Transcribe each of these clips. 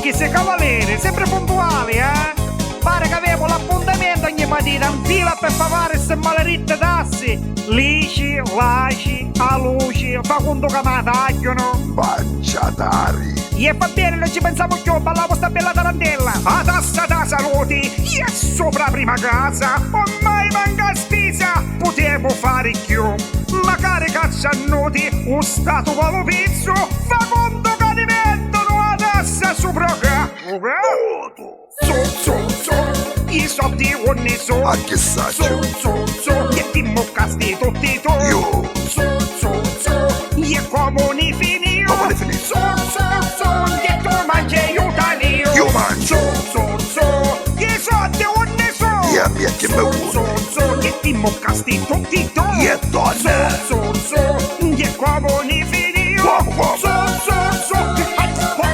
chi sei cavaliere, sempre puntuali, eh? Pare che avevo l'appuntamento ogni mattina in fila per pagare queste maleritte tasse. Lici, laci, a luci, fa conto che mi tagliano. Banciatari. E va bene, non ci pensavo più, ballavo sta bella tarantella. A tassa da salute, e sopra prima casa, ormai manca spesa, potevo fare più. Magari caccianuti, un stato volo pizzo, fa conto che diventano a tassa sopra casa. I soldi ogni so. Ma che saggio. E ti moccasti tutti tu. Io. E comuni finì. Come ne finì? E tu mangi aiutanio. Io mangio. I soldi ogni so. E a me che me vuole. E ti moccasti tutti tu. E donna. E comuni finì.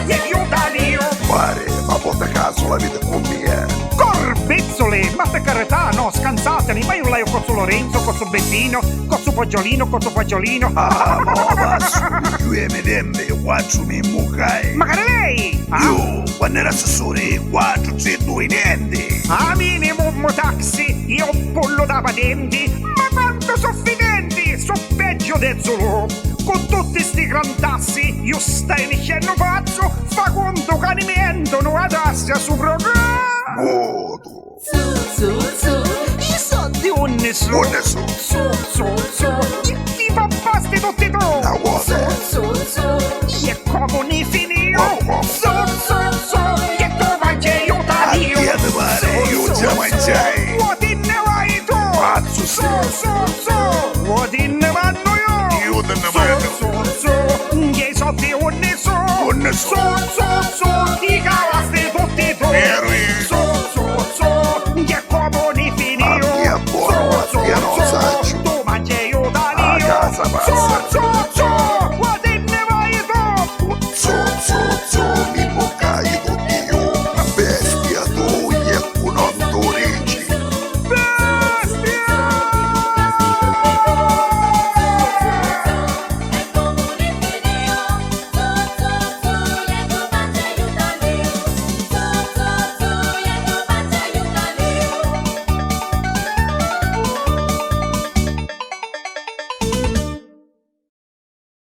E aiutanio. Pare, ma porta caso la vita con me. Corbezzole, ma per carità, no, scansateli, ma io lei con su Lorenzo, con su Bettino, con su Fagiolino. Ah, ma va su, io e me dembe, quattro mi mucai. Magari lei! Io, quando era assessore, 4, 2 niente. A minimum taxi, io pollo da patenti, ma quanto sono fidenti, sono peggio del Zulu. Con tutti sti gran tassi, io stai dicendo pazzo, fa conto che ne mentono a tassi su programma. Modo. I soldi unne su. Buone su. I pappasti tutti tu. La vuole. E comuni finio. Wow. E tu mangi aiutanio. A te pare, io già mangiai. Vuoti ne vai tu. Pazzo sì. Vuoti ne vanno io. Io te ne vado. E i soldi unne su. Buone su.